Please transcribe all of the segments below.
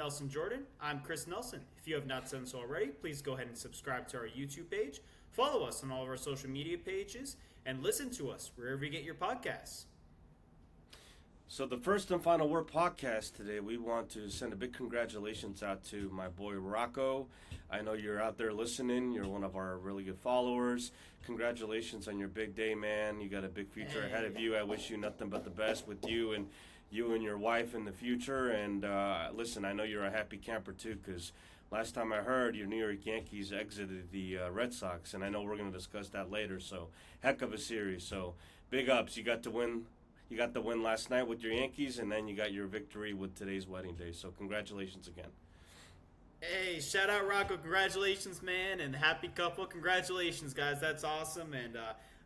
Nelson Jordan. I'm Chris Nelson. If you have not done so already, please go ahead and subscribe to our YouTube page, follow us on all of our social media pages, and listen to us wherever you get your podcasts. So the First and Final Word podcast today, we want to send a big congratulations out to my boy Rocco. I know you're out there listening. You're one of our really good followers. Congratulations on your big day, man. You got a big future ahead of you. I wish you nothing but the best with you and your wife in the future. And listen, I know you're a happy camper too, because last time I heard, your New York Yankees exited the Red Sox, and I know we're going to discuss that later. So heck of a series. So big ups. You got to win. You got the win last night with your Yankees, and then you got your victory with today's wedding day. So congratulations again. Hey, shout out Rocco. Congratulations, man, and happy couple. Congratulations, guys. That's awesome, and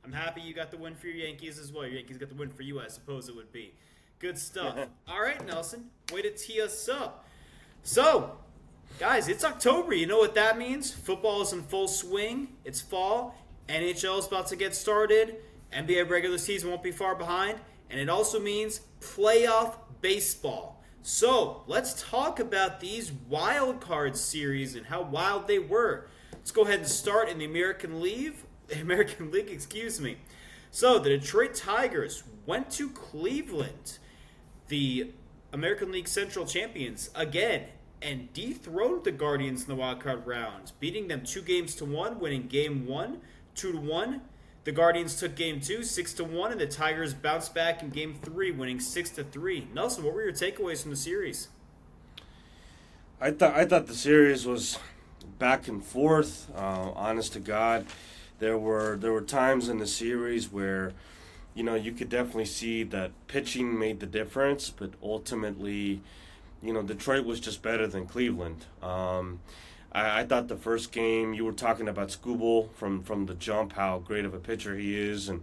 I'm happy you got the win for your Yankees as well. Your Yankees got the win for you, I suppose it would be. Good stuff. All right, Nelson, way to tee us up. So, guys, it's October. You know what that means? Football is in full swing. It's fall. NHL is about to get started. NBA regular season won't be far behind. And it also means playoff baseball. So let's talk about these wild card series and how wild they were. Let's go ahead and start in the American League. So the Detroit Tigers went to Cleveland, the American League Central champions, again, and dethroned the Guardians in the wild card round, beating them 2-1, winning game 1, 2-1. The Guardians took game 2, 6-1, and the Tigers bounced back in game 3, winning 6-3. Nelson, what were your takeaways from the series? I thought the series was back and forth. Honest to God, there were times in the series where, you could definitely see that pitching made the difference, but ultimately, Detroit was just better than Cleveland. I thought the first game, you were talking about Skubal from the jump, how great of a pitcher he is, and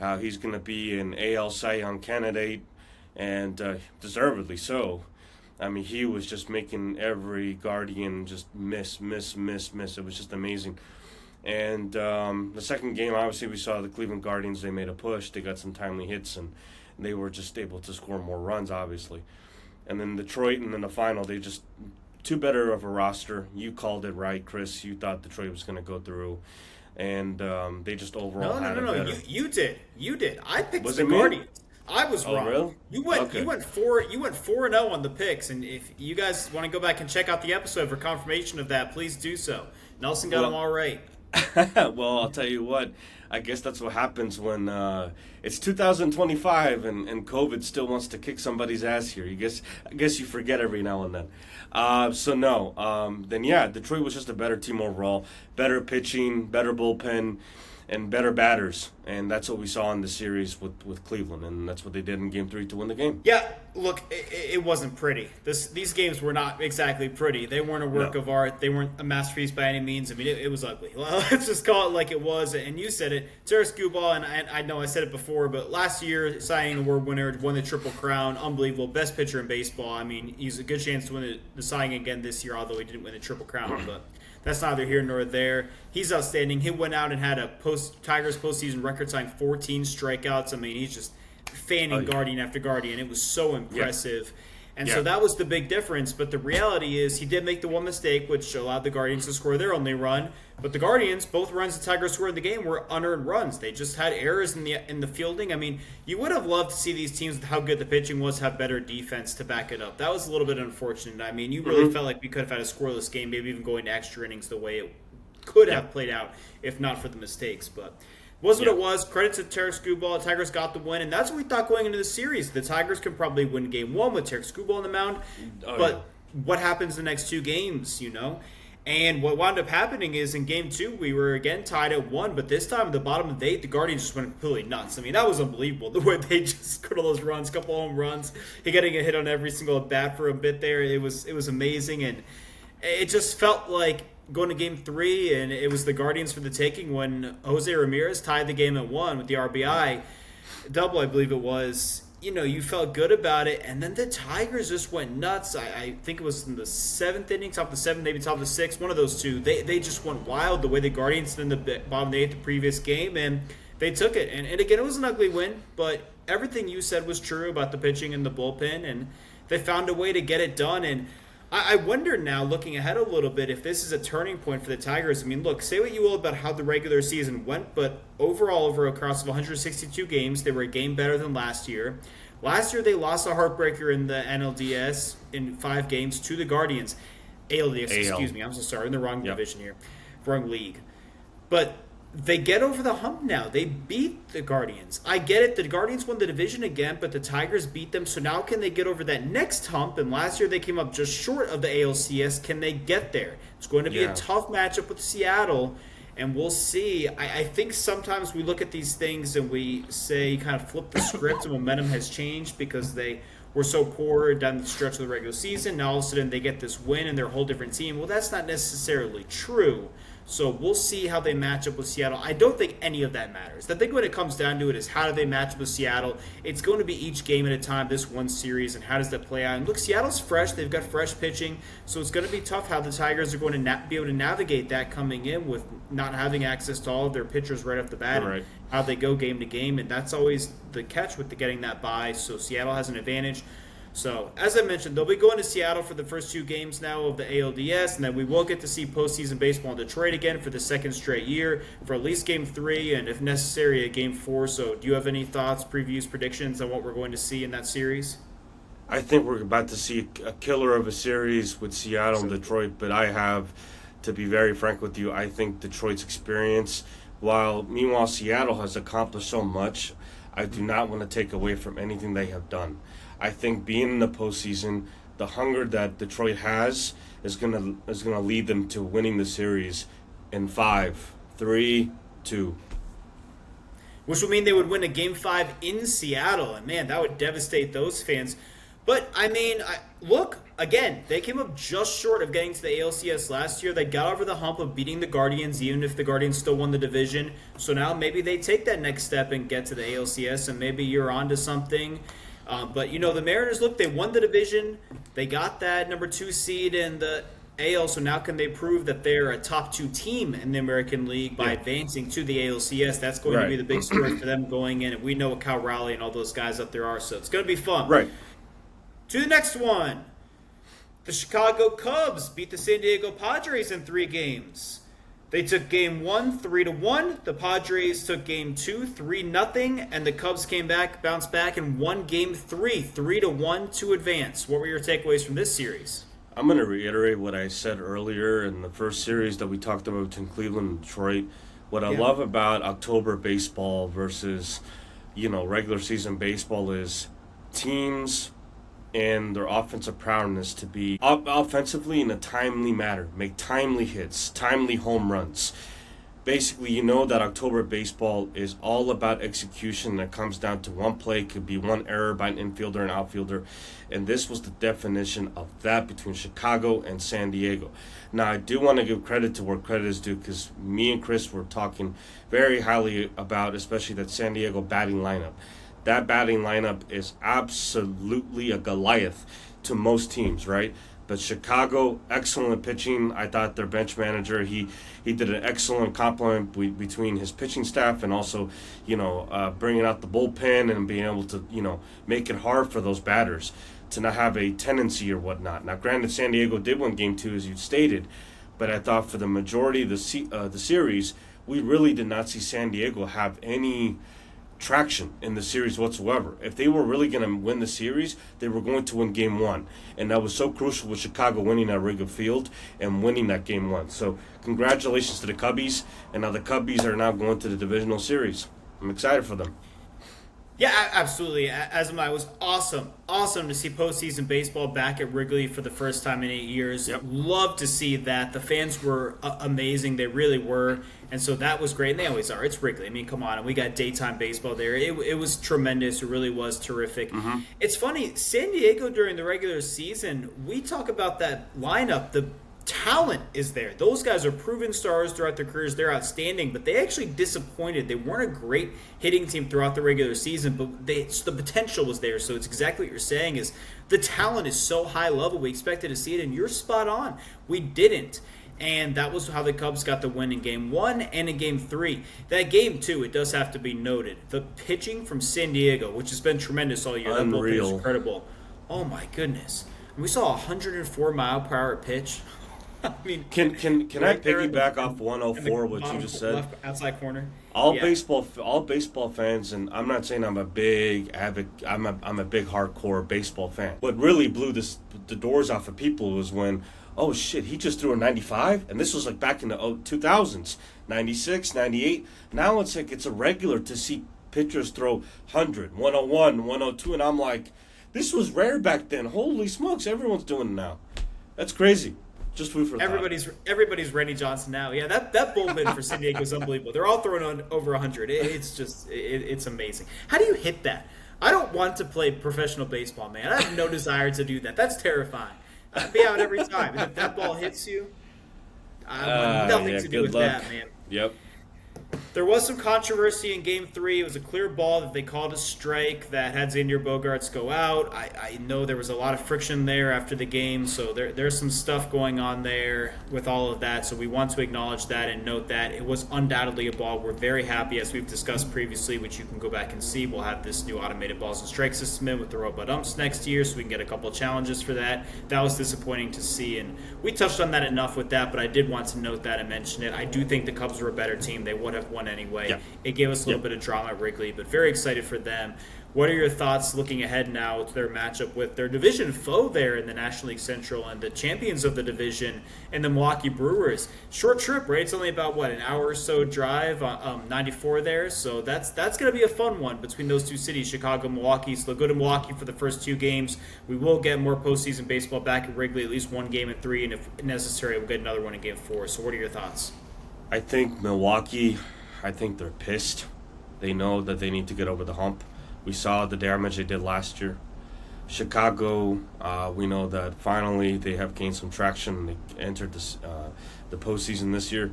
how he's going to be an AL Cy Young candidate, and deservedly so. I mean, he was just making every Guardian just miss. It was just amazing. And the second game, obviously, we saw the Cleveland Guardians. They made a push. They got some timely hits, and they were just able to score more runs, obviously. And then Detroit, and then the final, they just too better of a roster. You called it right, Chris. You thought Detroit was going to go through, and they just overall had it better. You did. I picked the Guardians. I was wrong. Really? You went 4-0 on the picks, and if you guys want to go back and check out the episode for confirmation of that, please do so. Nelson got them all right. Well, I'll tell you what. I guess that's what happens when it's 2025 and COVID still wants to kick somebody's ass here. I guess you forget every now and then. Detroit was just a better team overall. Better pitching, better bullpen, and better batters. And that's what we saw in the series with Cleveland, and that's what they did in Game 3 to win the game. Yeah, look, it wasn't pretty. These games were not exactly pretty. They weren't a work of art. They weren't a masterpiece by any means. I mean, it was ugly. Well, let's just call it like it was. And you said it. Taras Skubal, and I know I said it before, but last year, Cy Young Award winner, won the Triple Crown. Unbelievable. Best pitcher in baseball. I mean, he's a good chance to win the Cy Young again this year, although he didn't win the Triple Crown. But that's neither here nor there. He's outstanding. He went out and had a Tigers postseason record-tying 14 strikeouts. I mean, he's just fanning Guardian after Guardian. It was so impressive. Yeah. And so that was the big difference. But the reality is he did make the one mistake, which allowed the Guardians to score their only run. But the Guardians, both runs the Tigers scored in the game were unearned runs. They just had errors in the fielding. I mean, you would have loved to see these teams with how good the pitching was have better defense to back it up. That was a little bit unfortunate. I mean, you really felt like we could have had a scoreless game, maybe even going to extra innings the way it could have played out if not for the mistakes. But was what it was. Credit to Taras Skubal. The Tigers got the win, and that's what we thought going into the series. The Tigers could probably win Game 1 with Taras Skubal on the mound, what happens the next two games, And what wound up happening is in Game 2, we were again tied at 1, but this time at the bottom of the 8th, the Guardians just went completely nuts. I mean, that was unbelievable, the way they just scored all those runs, couple home runs. He getting a hit on every single at-bat for a bit there. It was amazing, and it just felt like going to Game 3, and it was the Guardians for the taking when Jose Ramirez tied the game at 1 with the RBI double, I believe it was. You felt good about it, and then the Tigers just went nuts. I think it was in the 7th inning, top of the 7th, maybe top of the 6th, one of those two. They just went wild the way the Guardians did in the bottom of the 8th the previous game, and they took it. And again, it was an ugly win, but everything you said was true about the pitching and the bullpen, and they found a way to get it done. And I wonder now, looking ahead a little bit, if this is a turning point for the Tigers. I mean, look, say what you will about how the regular season went, but overall, over a course of 162 games, they were a game better than last year. Last year, they lost a heartbreaker in the NLDS in 5 games to the Guardians. ALDS, excuse me. I'm so sorry. In the wrong division here. Wrong league. But they get over the hump now. They beat the Guardians. I get it. The Guardians won the division again, but the Tigers beat them. So now can they get over that next hump? And last year they came up just short of the ALCS. Can they get there? It's going to be a tough matchup with Seattle, and we'll see. I think sometimes we look at these things and we say, kind of flip the script, and momentum has changed because they were so poor down the stretch of the regular season. Now all of a sudden they get this win and they're a whole different team. Well, that's not necessarily true. So we'll see how they match up with Seattle. I don't think any of that matters. I think when it comes down to it is how do they match up with Seattle. It's going to be each game at a time, this one series, and how does that play out. And look, Seattle's fresh. They've got fresh pitching. So it's going to be tough how the Tigers are going to be able to navigate that coming in with not having access to all of their pitchers right off the bat. Right. And how they go game to game. And that's always the catch with getting that bye. So Seattle has an advantage. So, as I mentioned, they'll be going to Seattle for the first 2 games now of the ALDS, and then we will get to see postseason baseball in Detroit again for the second straight year for at least Game 3 and, if necessary, a Game 4. So, do you have any thoughts, previews, predictions on what we're going to see in that series? I think we're about to see a killer of a series with Seattle and Detroit, but I have, to be very frank with you, I think Detroit's experience, meanwhile Seattle has accomplished so much, I do not want to take away from anything they have done. I think being in the postseason, the hunger that Detroit has is gonna lead them to winning the series in 5, 3, 2. Which would mean they would win a Game 5 in Seattle, and man, that would devastate those fans. But I mean, look again. They came up just short of getting to the ALCS last year. They got over the hump of beating the Guardians, even if the Guardians still won the division. So now maybe they take that next step and get to the ALCS, and maybe you're onto something. But, the Mariners, look, they won the division. They got that number 2 seed in the AL, so now can they prove that they're a top 2 team in the American League by advancing to the ALCS? That's going to be the big story for them going in. And we know what Cal Raleigh and all those guys up there are, so it's going to be fun. Right. To the next one. The Chicago Cubs beat the San Diego Padres in 3 games. They took Game 1, 3-1. The Padres took Game 2, 3-0. And the Cubs bounced back, and won Game 3, 3-1 to advance. What were your takeaways from this series? I'm going to reiterate what I said earlier in the first series that we talked about between Cleveland and Detroit. What I love about October baseball versus, regular season baseball is teams and their offensive prowess to be offensively in a timely manner, make timely hits, timely home runs. Basically, that October baseball is all about execution. That comes down to one play, could be one error by an infielder and outfielder, and this was the definition of that between Chicago and San Diego. Now, I do want to give credit to where credit is due, because me and Chris were talking very highly about, especially that San Diego batting lineup. That batting lineup is absolutely a Goliath to most teams, right? But Chicago, excellent pitching. I thought their bench manager, he did an excellent complement between his pitching staff and also, bringing out the bullpen and being able to, make it hard for those batters to not have a tendency or whatnot. Now, granted, San Diego did win Game 2, as you stated, but I thought for the majority of the series, we really did not see San Diego have any traction in the series whatsoever. If they were really going to win the series, they were going to win Game 1. And that was so crucial with Chicago winning at Wrigley Field and winning that Game 1. So congratulations to the Cubbies. And now the Cubbies are now going to the Divisional Series. I'm excited for them. Yeah, absolutely. As am I. It was awesome to see postseason baseball back at Wrigley for the first time in 8 years. Yep. Love to see that. The fans were amazing. They really were. And so that was great. And they always are. It's Wrigley. I mean, come on. And we got daytime baseball there. It was tremendous. It really was terrific. Mm-hmm. It's funny. San Diego during the regular season, we talk about that lineup. The talent is there. Those guys are proven stars throughout their careers. They're outstanding, but they actually disappointed. They weren't a great hitting team throughout the regular season, but the potential was there. So it's exactly what you're saying is the talent is so high level. We expected to see it, and you're spot on. We didn't. And that was how the Cubs got the win in Game 1 and in Game 3. That Game 2, it does have to be noted. The pitching from San Diego, which has been tremendous all year. Unreal. That bullpen is incredible. Oh, my goodness. We saw a 104 mile per hour pitch. I mean, Can I right there piggyback off in the 104 what you bottom just said? left outside corner. All Yeah. baseball fans, and I'm not saying I'm a big I'm a big hardcore baseball fan. What really blew the doors off of people was when, oh shit, he just threw a 95, and this was like back in the 2000s, 96, 98. Now it's like it's a regular to see pitchers throw 100, 101, 102, and I'm like, this was rare back then. Holy smokes, everyone's doing it now. That's crazy. Just food for thought. Everybody's Randy Johnson now. Yeah, that bullpen for San Diego is unbelievable. They're all throwing on over 100. It's amazing. How do you hit that? I don't want to play professional baseball, man. I have no desire to do that. That's terrifying. I'd be out every time. And if that ball hits you, I want nothing to do with luck. that, man. Yep. There was some controversy in Game 3. It was a clear ball that they called a strike that had Xander Bogaerts go out. I know there was a lot of friction there after the game, so there's some stuff going on there with all of that. So we want to acknowledge that and note that it was undoubtedly a ball. We're very happy, as we've discussed previously, which you can go back and see. We'll have this new automated balls and strike system in with the robot umps next year, so we can get a couple of challenges for that. That was disappointing to see, and we touched on that enough with that, but I did want to note that and mention it. I do think the Cubs were a better team. They would have won anyway. Yeah. It gave us a little bit of drama at Wrigley, but very excited for them. What are your thoughts looking ahead now to their matchup with their division foe there in the National League Central and the champions of the division and the Milwaukee Brewers? Short trip, right? It's only about, an hour or so drive, 94 there, so that's going to be a fun one between those two cities, Chicago and Milwaukee. So they'll go to Milwaukee for the first two games. We will get more postseason baseball back at Wrigley, at least one game in 3, and if necessary, we'll get another one in Game 4. So what are your thoughts? I think Milwaukee, they're pissed. They know that they need to get over the hump. We saw the damage they did last year. Chicago, we know that finally they have gained some traction. They entered the postseason this year.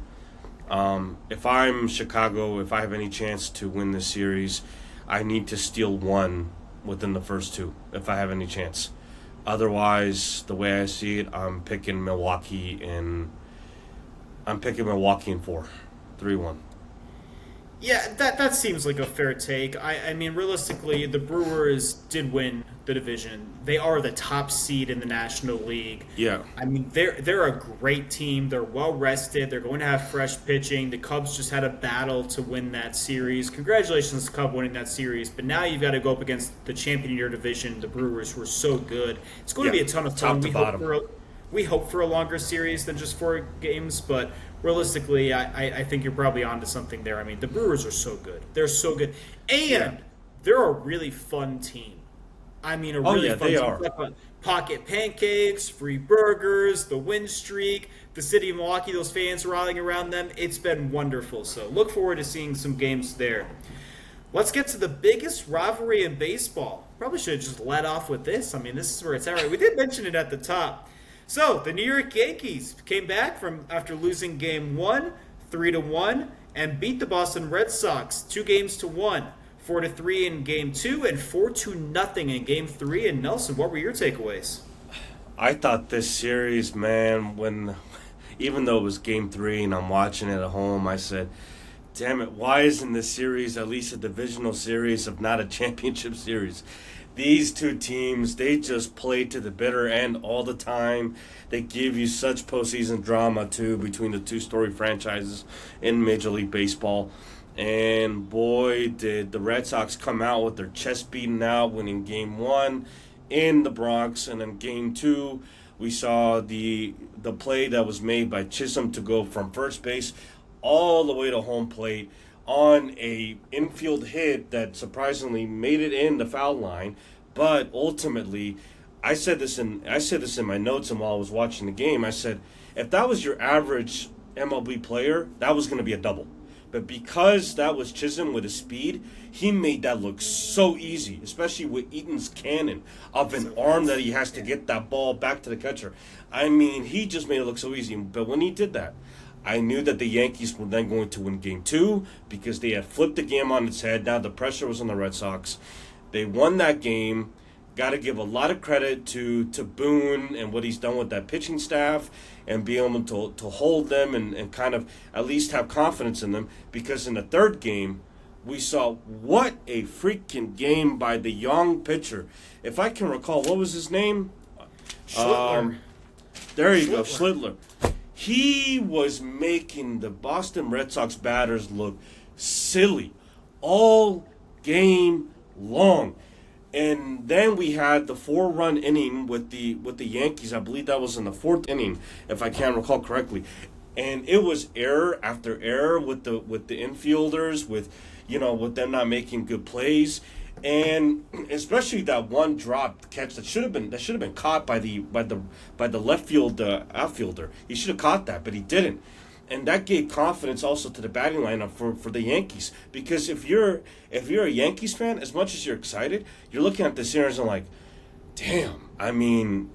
If I'm Chicago, if I have any chance to win this series, I need to steal one within the first two, if I have any chance. Otherwise, the way I see it, I'm picking Milwaukee in 4, 3-1. Yeah, that seems like a fair take. I mean, realistically, the Brewers did win the division. They are the top seed in the National League. Yeah. I mean, they're a great team. They're well rested. They're going to have fresh pitching. The Cubs just had a battle to win that series. Congratulations, Cubs, winning that series. But now you've got to go up against the champion of your division, the Brewers, who are so good. It's going to be a ton of fun. Top to bottom. We hope for a longer series than just 4 games, but realistically, I think you're probably onto something there. I mean, the Brewers are so good. They're so good. And they're a really fun team. I mean, fun they team. are. Pocket pancakes, free burgers, the win streak, the city of Milwaukee, those fans rallying around them. It's been wonderful. So look forward to seeing some games there. Let's get to the biggest rivalry in baseball. Probably should have just let off with this. I mean, this is where it's at. Right? We did mention it at the top. So, the New York Yankees came back from after losing Game 1, 3-1, and beat the Boston Red Sox 2-1, 4-3 in Game 2, and 4-0 in Game 3. And Nelson, what were your takeaways? I thought this series, man, even though it was Game 3 and I'm watching it at home, I said, damn it, why isn't this series at least a divisional series if not a championship series? These two teams, they just play to the bitter end all the time. They give you such postseason drama, too, between the two storied franchises in Major League Baseball. And, boy, did the Red Sox come out with their chest beaten out, winning Game 1 in the Bronx. And then Game 2, we saw the play that was made by Chisholm to go from first base all the way to home plate on a infield hit that surprisingly made it in the foul line, but ultimately, I said this in my notes and while I was watching the game, I said, if that was your average MLB player, that was going to be a double. But because that was Chisholm with his speed, he made that look so easy, especially with Eaton's cannon of an arm that he has to get that ball back to the catcher. I mean, he just made it look so easy. But when he did that, I knew that the Yankees were then going to win Game 2 because they had flipped the game on its head. Now the pressure was on the Red Sox. They won that game. Got to give a lot of credit to Boone and what he's done with that pitching staff and be able to hold them and kind of at least have confidence in them, because in the third game, we saw what a freaking game by the young pitcher. If I can recall, what was his name? Schlittler. There you go, Schlittler. He was making the Boston Red Sox batters look silly all game long. And then we had the 4-run inning with the Yankees. I believe that was in the 4th inning, if I can recall correctly. And it was error after error with the infielders, with them not making good plays. And especially that one drop catch that should have been caught by the left field outfielder. He should have caught that, but he didn't. And that gave confidence also to the batting lineup for the Yankees. Because if you're a Yankees fan, as much as you're excited, you're looking at the series and like, damn. I mean,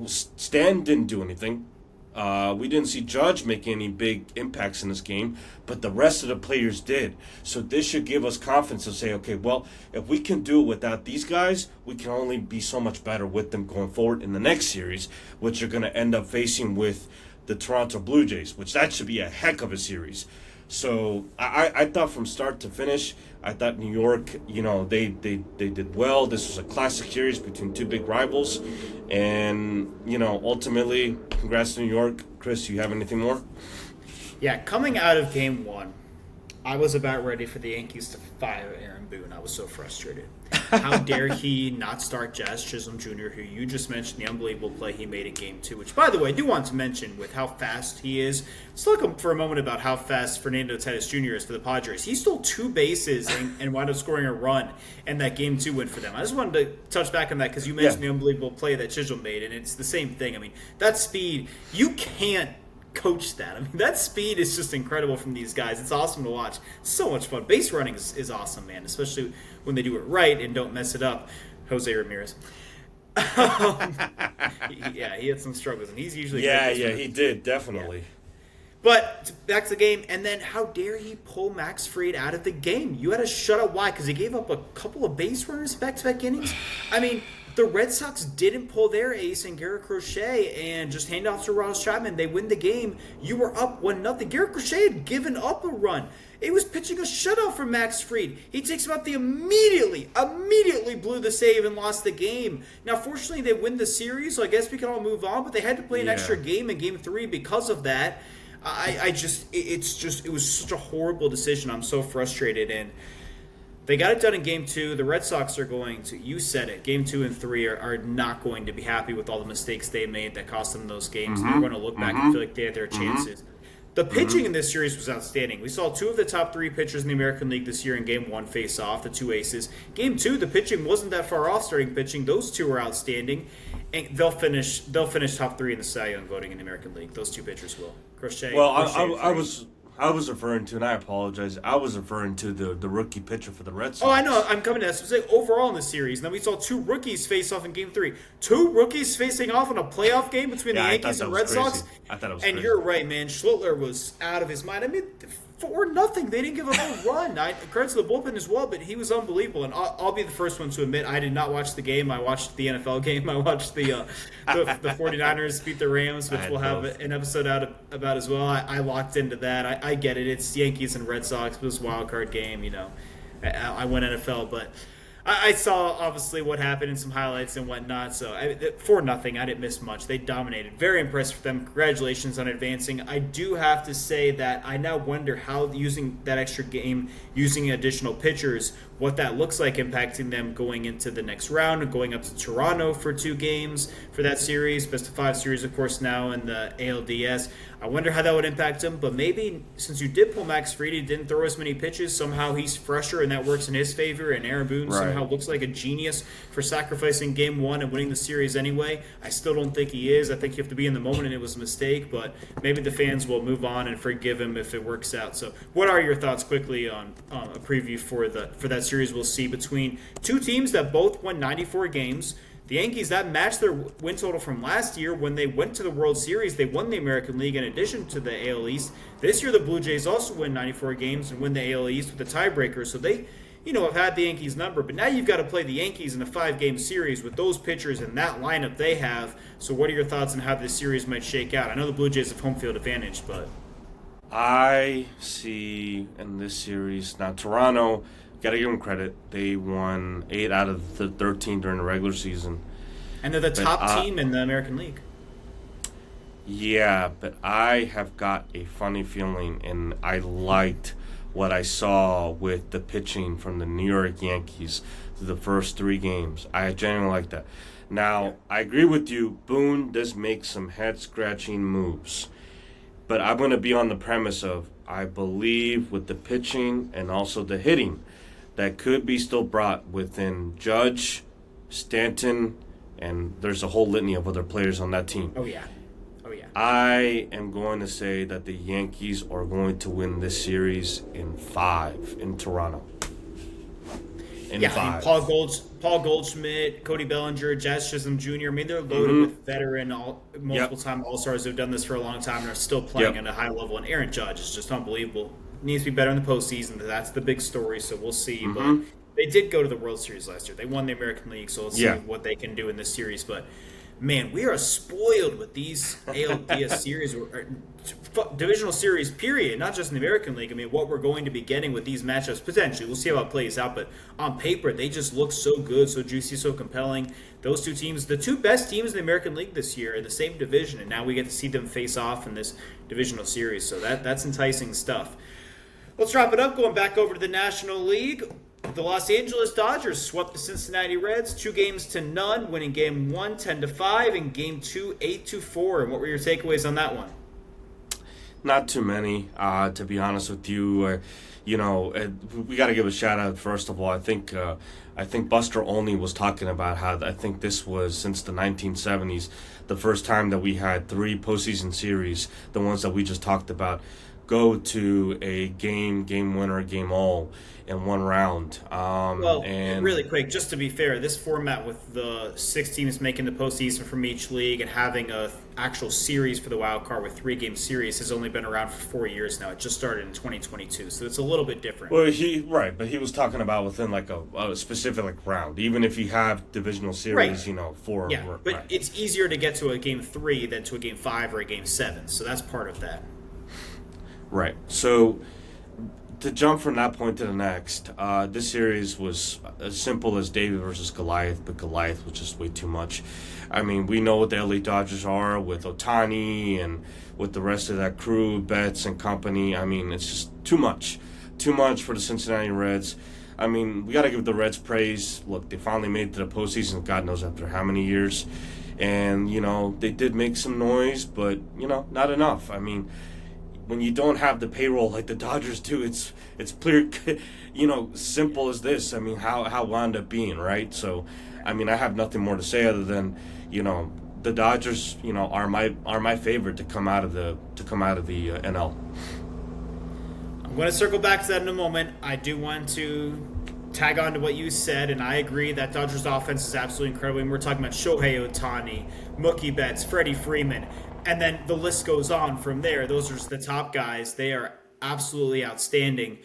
Stan didn't do anything. We didn't see Judge make any big impacts in this game, but the rest of the players did. So this should give us confidence to say, okay, well, if we can do it without these guys, we can only be so much better with them going forward in the next series, which you're going to end up facing with the Toronto Blue Jays, which that should be a heck of a series. So I thought from start to finish, I thought New York, they did well. This was a classic series between two big rivals. And, ultimately, congrats to New York. Chris, you have anything more? Yeah, coming out of Game 1, I was about ready for the Yankees to fire Aaron Boone. I was so frustrated. How dare he not start Jazz Chisholm Jr., who you just mentioned, the unbelievable play he made in Game 2, which, by the way, I do want to mention with how fast he is. Let's talk for a moment about how fast Fernando Tatis Jr. is for the Padres. He stole 2 bases and wound up scoring a run in that Game 2 win for them. I just wanted to touch back on that because you mentioned the unbelievable play that Chisholm made, and it's the same thing. I mean, that speed, you can't coach that. I mean, that speed is just incredible from these guys. It's awesome to watch. So much fun. Base running is awesome, man, especially when they do it right and don't mess it up. Jose Ramirez. He had some struggles, and he's usually he did, definitely. Yeah. But back to the game, and then how dare he pull Max Fried out of the game? You had a shutout. Why? Because he gave up a couple of base runners back-to-back innings? I mean, the Red Sox didn't pull their ace in Garrett Crochet and just hand off to Ross Chapman. They win the game. You were up 1-0. Garrett Crochet had given up a run. It was pitching a shutout for Max Fried. He takes him out. They immediately blew the save and lost the game. Now, fortunately, they win the series, so I guess we can all move on. But they had to play an extra game in Game 3 because of that. It was such a horrible decision. I'm so frustrated, and they got it done in Game 2. The Red Sox are going to, you said it, Game 2 and 3 are not going to be happy with all the mistakes they made that cost them those games. They're going to look back and feel like they had their chances. The pitching in this series was outstanding. We saw 2 of the top 3 pitchers in the American League this year in Game 1 face off, the 2 aces. Game 2, the pitching wasn't that far off starting pitching. Those 2 were outstanding. And they'll finish top 3 in the Cy Young voting in the American League. Those 2 pitchers will. Crochet. Well, I was referring to, and I apologize, I was referring to the rookie pitcher for the Red Sox. Oh, I know. I'm coming to that. Specific overall in the series. And then we saw 2 rookies face off in Game 3. 2 rookies facing off in a playoff game between the Yankees and Red Sox. I thought it was crazy. And you're right, man. Schlittler was out of his mind. I mean, 4-0. They didn't give up a run. Credit to the bullpen as well, but he was unbelievable. And I'll be the first one to admit I did not watch the game. I watched the NFL game. I watched the 49ers beat the Rams, which we'll have an episode out about as well. I locked into that. I get it. It's Yankees and Red Sox. It was a wild card game. I went NFL, but I saw obviously what happened in some highlights and whatnot. So 4-0, I didn't miss much. They dominated. Very impressed with them. Congratulations on advancing. I do have to say that I now wonder how using that extra game, using additional pitchers, what that looks like impacting them going into the next round and going up to Toronto for 2 games for that series. Best of 5 series, of course, now in the ALDS. I wonder how that would impact him, but maybe since you did pull Max Fried, he didn't throw as many pitches, somehow he's fresher and that works in his favor, and Aaron Boone somehow looks like a genius for sacrificing Game 1 and winning the series anyway. I still don't think he is. I think you have to be in the moment and it was a mistake, but maybe the fans will move on and forgive him if it works out. So what are your thoughts quickly on a preview for that series we'll see between 2 teams that both won 94 games? The Yankees, that matched their win total from last year when they went to the World Series. They won the American League in addition to the AL East. This year, the Blue Jays also win 94 games and win the AL East with a tiebreaker. So they, have had the Yankees number. But now you've got to play the Yankees in a 5-game series with those pitchers and that lineup they have. So what are your thoughts on how this series might shake out? I know the Blue Jays have home field advantage, but I see in this series, now Toronto, got to give them credit. They won 8 out of the 13 during the regular season. And they're the But top team in the American League. yeah, but I have got a funny feeling, and I liked what I saw with the pitching from the New York Yankees through the first 3 games. I genuinely like that. Now, I agree with you. Boone does make some head-scratching moves. But I'm going to be on the premise of I believe with the pitching and also the hitting that could be still brought within Judge, Stanton, and there's a whole litany of other players on that team. Oh, yeah. Oh, yeah. I am going to say that the Yankees are going to win this series in 5 in Toronto. In 5. I mean, Paul Goldschmidt, Cody Bellinger, Jazz Chisholm Jr. I mean, they're loaded with veteran, multiple-time All-Stars who've done this for a long time and are still playing at a high level. And Aaron Judge is just unbelievable. Needs to be better in the postseason. That's the big story, so we'll see. But they did go to the World Series last year. They won the American League, so let's see what they can do in this series. But man, we are spoiled with these ALDS series, or divisional series, period. Not just in the American League. I mean, what we're going to be getting with these matchups, potentially. We'll see how it plays out. But on paper, they just look so good, so juicy, so compelling. Those two teams, the two best teams in the American League this year, in the same division. And now we get to see them face off in this divisional series. So that's enticing stuff. Let's wrap it up. Going back over to the National League. The Los Angeles Dodgers swept the Cincinnati Reds 2-0, winning Game 1 10-5 and Game 2 8-4. And what were your takeaways on that one? Not too many, to be honest with you. We got to give a shout out first of all. I think Buster Olney was talking about how I think this was since the 1970s the first time that we had 3 postseason series, the ones that we just talked about, go to a game winner, game all in one round. And really quick, just to be fair, this format with the 6 teams making the postseason from each league and having a actual series for the wild card with 3-game series has only been around for 4 years now. It just started in 2022, so it's a little bit different. Well, but he was talking about within like a specific round. Even if you have divisional series, right. 4. Yeah, but it's easier to get to a Game 3 than to a Game 5 or a Game 7, so that's part of that. Right. So to jump from that point to the next, this series was as simple as David versus Goliath, but Goliath was just way too much. I mean, we know what the LA Dodgers are with Ohtani and with the rest of that crew, Betts and company. I mean, it's just too much. Too much for the Cincinnati Reds. I mean, we got to give the Reds praise. Look, they finally made it to the postseason, God knows after how many years. And, they did make some noise, but, not enough. I mean, when you don't have the payroll like the Dodgers do, it's clear, simple as this. I mean, how wound up being, right? So, I mean, I have nothing more to say other than, the Dodgers, are my favorite to come out of the NL. I'm going to circle back to that in a moment. I do want to tag on to what you said, and I agree that Dodgers offense is absolutely incredible. And we're talking about Shohei Ohtani, Mookie Betts, Freddie Freeman. And then the list goes on from there. Those are just the top guys. They are absolutely outstanding.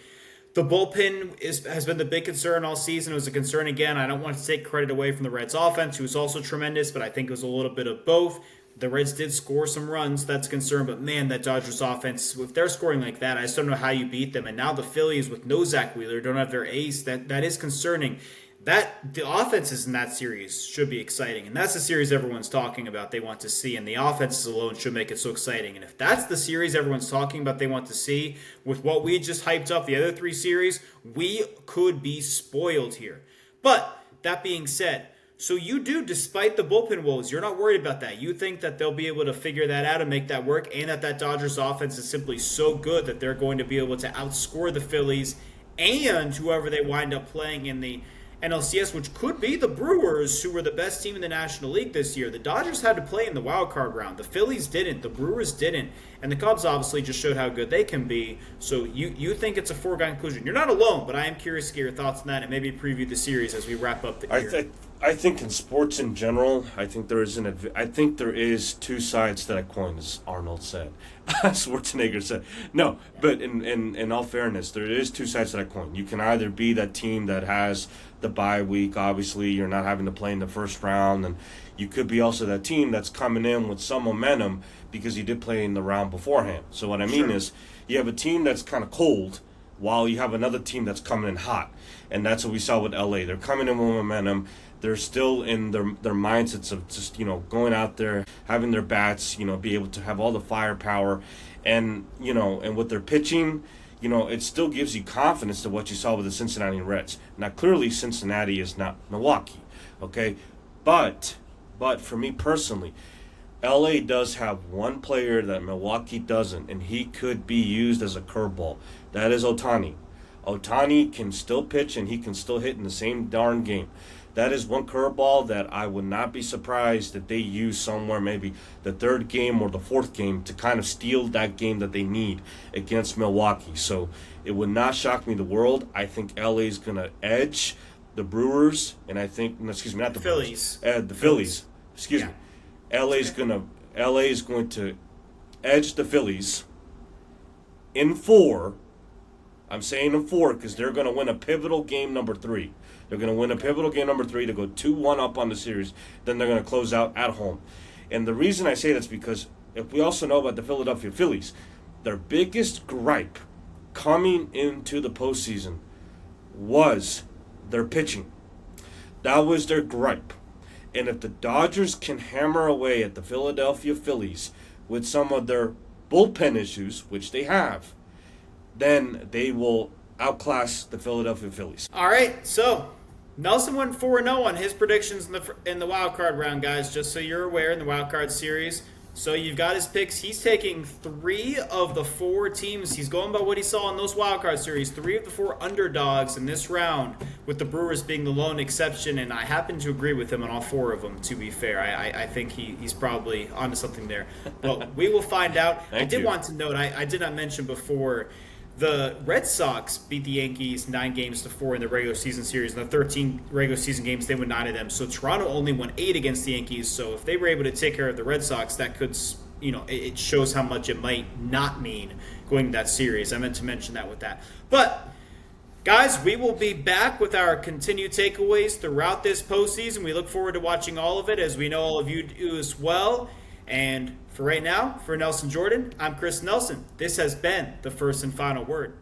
The bullpen has been the big concern all season. It was a concern again. I don't want to take credit away from the Reds' offense, who's also tremendous, but I think it was a little bit of both. The Reds did score some runs. That's a concern. But, man, that Dodgers offense, if they're scoring like that, I just don't know how you beat them. And now the Phillies with no Zach Wheeler don't have their ace. That is concerning. The offenses in that series should be exciting, and that's the series everyone's talking about they want to see, and the offenses alone should make it so exciting. And if that's the series everyone's talking about they want to see, with what we just hyped up the other 3 series, we could be spoiled here. But that being said, so you do, despite the bullpen woes, you're not worried about that. You think that they'll be able to figure that out and make that work, and that Dodgers offense is simply so good that they're going to be able to outscore the Phillies and whoever they wind up playing in the NLCS, which could be the Brewers, who were the best team in the National League this year. The Dodgers had to play in the wild card round. The Phillies didn't. The Brewers didn't. And the Cubs obviously just showed how good they can be. So you think it's a foregone conclusion. You're not alone, but I am curious to get your thoughts on that and maybe preview the series as we wrap up the year. I think in sports in general, I think there is 2 sides to that coin, as Arnold said. Schwarzenegger said. No, but in all fairness, there is 2 sides to that coin. You can either be that team that has the bye week. Obviously, you're not having to play in the first round, and you could be also that team that's coming in with some momentum because you did play in the round beforehand. So what I mean is, you have a team that's kind of cold, while you have another team that's coming in hot. And that's what we saw with LA. They're coming in with momentum. They're still in their mindsets of just, going out there, having their bats, be able to have all the firepower. And, and with their pitching, it still gives you confidence to what you saw with the Cincinnati Reds. Now, clearly, Cincinnati is not Milwaukee, okay? But for me personally, LA does have one player that Milwaukee doesn't, and he could be used as a curveball. That is Ohtani. Ohtani can still pitch, and he can still hit in the same darn game. That is one curveball that I would not be surprised that they use somewhere, maybe the third game or the fourth game, to kind of steal that game that they need against Milwaukee. So it would not shock me the world. I think LA is going to edge the Brewers, and I think, excuse me, not the Phillies. Brewers, the Phillies. Excuse me. LA is going to edge the Phillies in 4. I'm saying in 4 because they're going to win a pivotal game number 3. They're going to win a pivotal game number 3 to go 2-1 up on the series. Then they're going to close out at home. And the reason I say that's because if we also know about the Philadelphia Phillies, their biggest gripe coming into the postseason was their pitching. That was their gripe. And if the Dodgers can hammer away at the Philadelphia Phillies with some of their bullpen issues, which they have, then they will outclass the Philadelphia Phillies. All right, so Nelson went 4-0 on his predictions in the wild card round, guys, just so you're aware, in the wild card series. So you've got his picks. He's taking 3 of the 4 teams. He's going by what he saw in those wild card series. 3 of the 4 underdogs in this round, with the Brewers being the lone exception. And I happen to agree with him on all 4 of them, to be fair. I think he's probably onto something there. But we will find out. I did want to note, I did not mention before, the Red Sox beat the Yankees 9-4 in the regular season series. In the 13 regular season games, they won 9 of them. So Toronto only won 8 against the Yankees. So if they were able to take care of the Red Sox, that could, it shows how much it might not mean going to that series. I meant to mention that with that. But, guys, we will be back with our continued takeaways throughout this postseason. We look forward to watching all of it, as we know all of you do as well. And for right now, for Nelson Jordan, I'm Chris Nelson. This has been the First and Final Word.